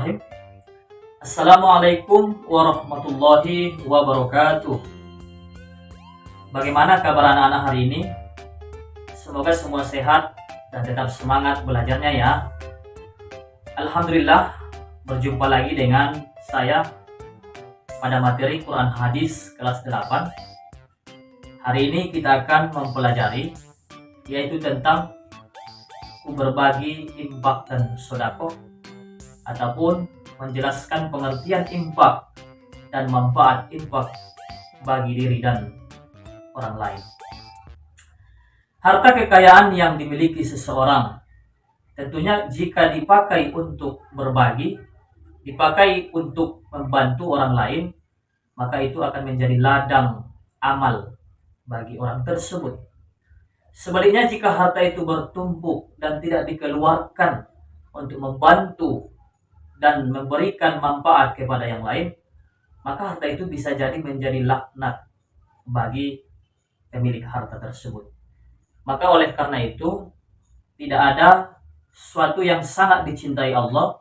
Bismillahirrahmanirrahim. Assalamualaikum warahmatullahi wabarakatuh. Bagaimana kabar anak-anak hari ini? Semoga semua sehat dan tetap semangat belajarnya ya. Alhamdulillah, berjumpa lagi dengan saya pada materi Quran Hadis kelas 8. Hari ini kita akan mempelajari yaitu tentang berbagi infak dan sedekah, ataupun menjelaskan pengertian infak dan manfaat infak bagi diri dan orang lain. Harta kekayaan yang dimiliki seseorang tentunya jika dipakai untuk berbagi, dipakai untuk membantu orang lain, maka itu akan menjadi ladang amal bagi orang tersebut. Sebaliknya, jika harta itu bertumpuk dan tidak dikeluarkan untuk membantu dan memberikan manfaat kepada yang lain, maka harta itu bisa jadi menjadi laknat bagi pemilik harta tersebut. Maka oleh karena itu, tidak ada sesuatu yang sangat dicintai Allah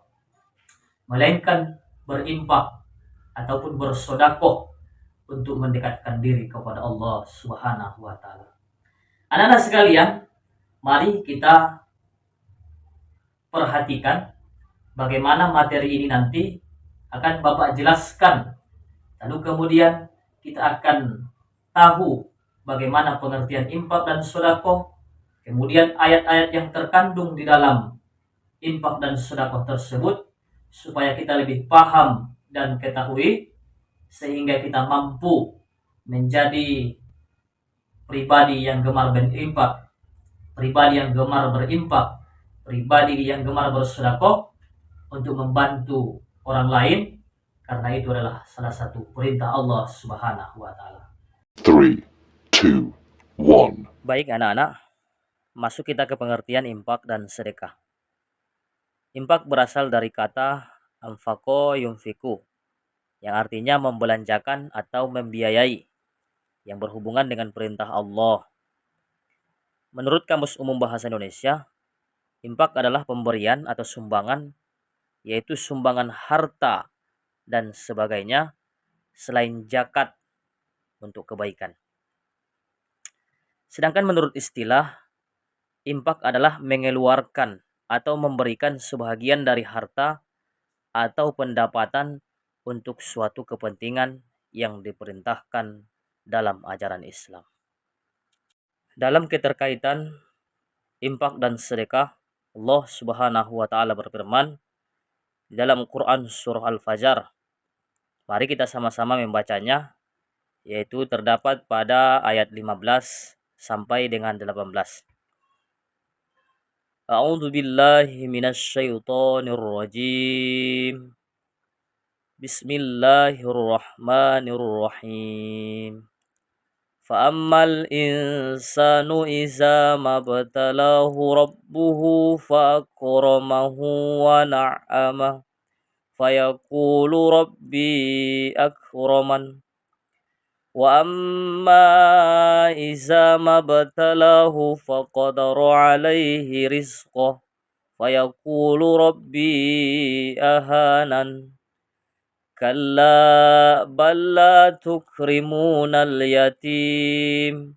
melainkan berinfak ataupun bersedekah untuk mendekatkan diri kepada Allah Subhanahu wa taala. Anak-anak sekalian, mari kita perhatikan bagaimana materi ini nanti akan Bapak jelaskan. Lalu kemudian kita akan tahu bagaimana pengertian infak dan sedekah, kemudian ayat-ayat yang terkandung di dalam infak dan sedekah tersebut, supaya kita lebih paham dan ketahui, sehingga kita mampu menjadi pribadi yang gemar berinfak, pribadi yang gemar berinfak, pribadi yang gemar bersedekah untuk membantu orang lain, karena itu adalah salah satu perintah Allah Subhanahu wa taala. 3, 2, 1. Baik anak-anak, masuk kita ke pengertian infak dan sedekah. Infak berasal dari kata anfaqo yunfiku, yang artinya membelanjakan atau membiayai, yang berhubungan dengan perintah Allah. Menurut Kamus Umum Bahasa Indonesia, infak adalah pemberian atau sumbangan, yaitu sumbangan harta dan sebagainya selain zakat untuk kebaikan. Sedangkan menurut istilah, infak adalah mengeluarkan atau memberikan sebahagian dari harta atau pendapatan untuk suatu kepentingan yang diperintahkan dalam ajaran Islam. Dalam keterkaitan infak dan sedekah, Allah Subhanahu wa taala berfirman di dalam Quran surah Al-Fajr. Mari kita sama-sama membacanya, yaitu terdapat pada ayat 15 sampai dengan 18. A'udzu billahi minasyaitonir rajim. Bismillahirrahmanirrahim. Fa'ammal insanu iza mabtalahu rabbuhu fa'akramahu wa na'amah fayaqulu rabbi akraman. Wa amma iza mabtalahu faqadara alaihi rizqah fayaqulu rabbi ahanan. Kalla bal la tukrimuna al-yatim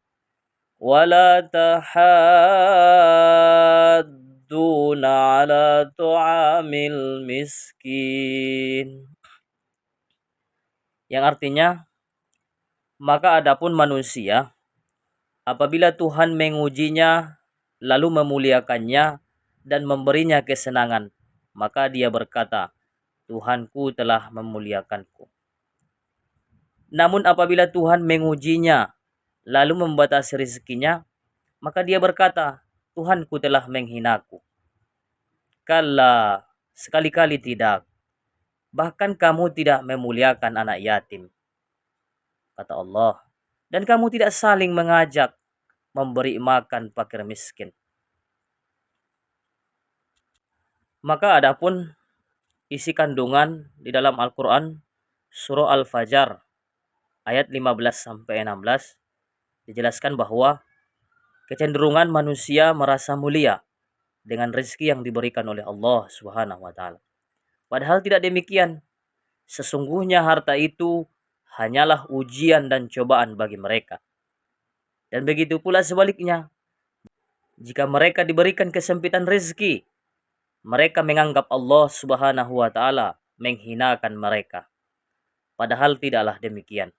wa la tahadduna ala tu'amil miskin. Yang artinya, maka adapun manusia, apabila Tuhan mengujinya lalu memuliakannya dan memberinya kesenangan, maka dia berkata, Tuhanku telah memuliakanku. Namun apabila Tuhan mengujinya lalu membatasi rezekinya, maka dia berkata, Tuhanku telah menghinaku. Kalla, sekali-kali tidak. Bahkan kamu tidak memuliakan anak yatim, kata Allah. Dan kamu tidak saling mengajak memberi makan fakir miskin. Maka adapun isi kandungan di dalam Al-Quran surah Al-Fajr ayat 15 sampai 16 dijelaskan bahwa kecenderungan manusia merasa mulia dengan rezeki yang diberikan oleh Allah Subhanahu wa taala. Padahal tidak demikian. Sesungguhnya harta itu hanyalah ujian dan cobaan bagi mereka. Dan begitu pula sebaliknya. Jika mereka diberikan kesempitan rezeki, mereka menganggap Allah Subhanahu wa taala menghinakan mereka. Padahal tidaklah demikian.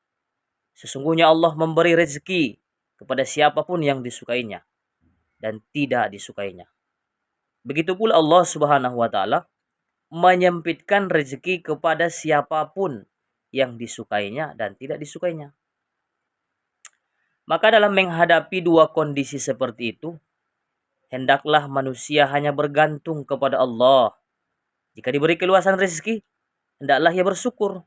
Sesungguhnya Allah memberi rezeki kepada siapapun yang disukainya dan tidak disukainya. Begitu pula Allah Subhanahu wa taala menyempitkan rezeki kepada siapapun yang disukainya dan tidak disukainya. Maka dalam menghadapi dua kondisi seperti itu, hendaklah manusia hanya bergantung kepada Allah. Jika diberi keluasan rezeki, hendaklah ia bersyukur.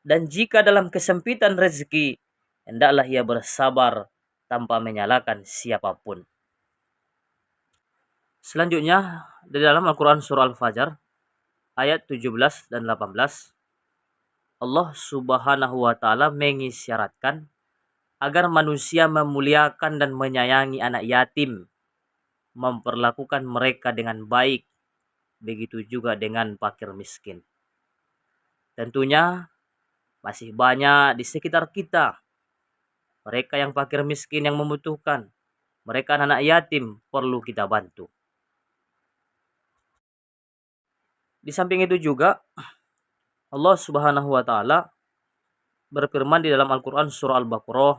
Dan jika dalam kesempitan rezeki, hendaklah ia bersabar tanpa menyalahkan siapapun. Selanjutnya, di dalam Al-Quran Surah Al-Fajr, ayat 17 dan 18, Allah Subhanahu wa taala mengisyaratkan agar manusia memuliakan dan menyayangi anak yatim, memperlakukan mereka dengan baik, begitu juga dengan fakir miskin. Tentunya masih banyak di sekitar kita mereka yang fakir miskin yang membutuhkan, mereka anak yatim perlu kita bantu. Di samping itu juga Allah Subhanahu wa taala berfirman di dalam Al-Qur'an surah Al-Baqarah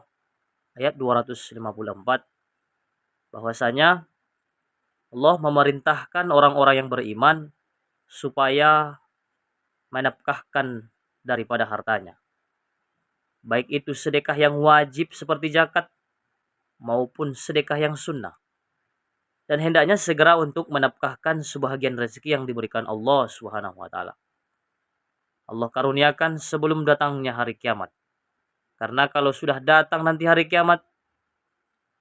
ayat 254 bahwasanya Allah memerintahkan orang-orang yang beriman supaya menafkahkan daripada hartanya. Baik itu sedekah yang wajib seperti zakat maupun sedekah yang sunnah. Dan hendaknya segera untuk menafkahkan sebahagian rezeki yang diberikan Allah Subhanahu wa taala. Allah karuniakan sebelum datangnya hari kiamat. Karena kalau sudah datang nanti hari kiamat,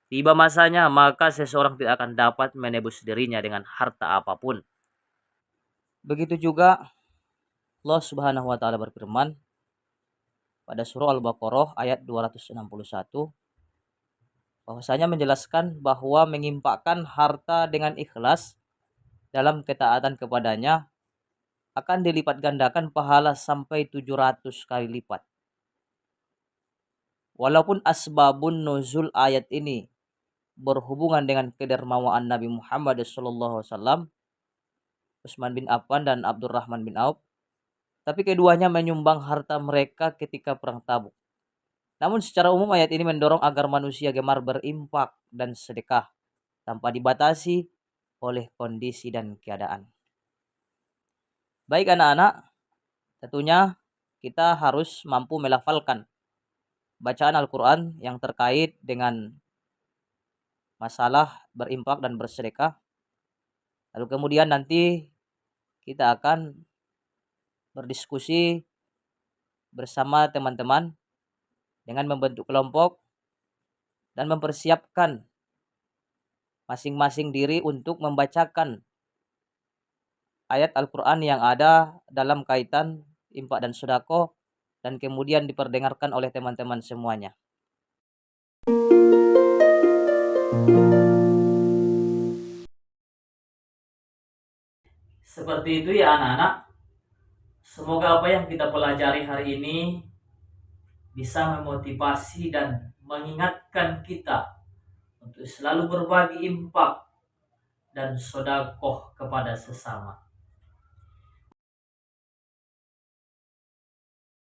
tiba masanya, maka seseorang tidak akan dapat menebus dirinya dengan harta apapun. Begitu juga Allah Subhanahu wa taala berfirman pada surah Al-Baqarah ayat 261 bahwasanya menjelaskan bahwa menginfakkan harta dengan ikhlas dalam ketaatan kepadanya akan dilipat gandakan pahala sampai 700 kali lipat. Walaupun asbabun nuzul ayat ini berhubungan dengan kedermawaan Nabi Muhammad SAW, Utsman bin Affan dan Abdurrahman bin Auf, tapi keduanya menyumbang harta mereka ketika perang Tabuk. Namun secara umum ayat ini mendorong agar manusia gemar berimpak dan sedekah tanpa dibatasi oleh kondisi dan keadaan. Baik anak-anak, tentunya kita harus mampu melafalkan bacaan Al-Quran yang terkait dengan masalah berimpak dan bersedekah. Lalu kemudian nanti kita akan berdiskusi bersama teman-teman dengan membentuk kelompok dan mempersiapkan masing-masing diri untuk membacakan ayat Al-Quran yang ada dalam kaitan infak dan sedekah dan kemudian diperdengarkan oleh teman-teman semuanya. Seperti itu ya anak-anak. Semoga apa yang kita pelajari hari ini bisa memotivasi dan mengingatkan kita untuk selalu berbagi infak dan sedekah kepada sesama.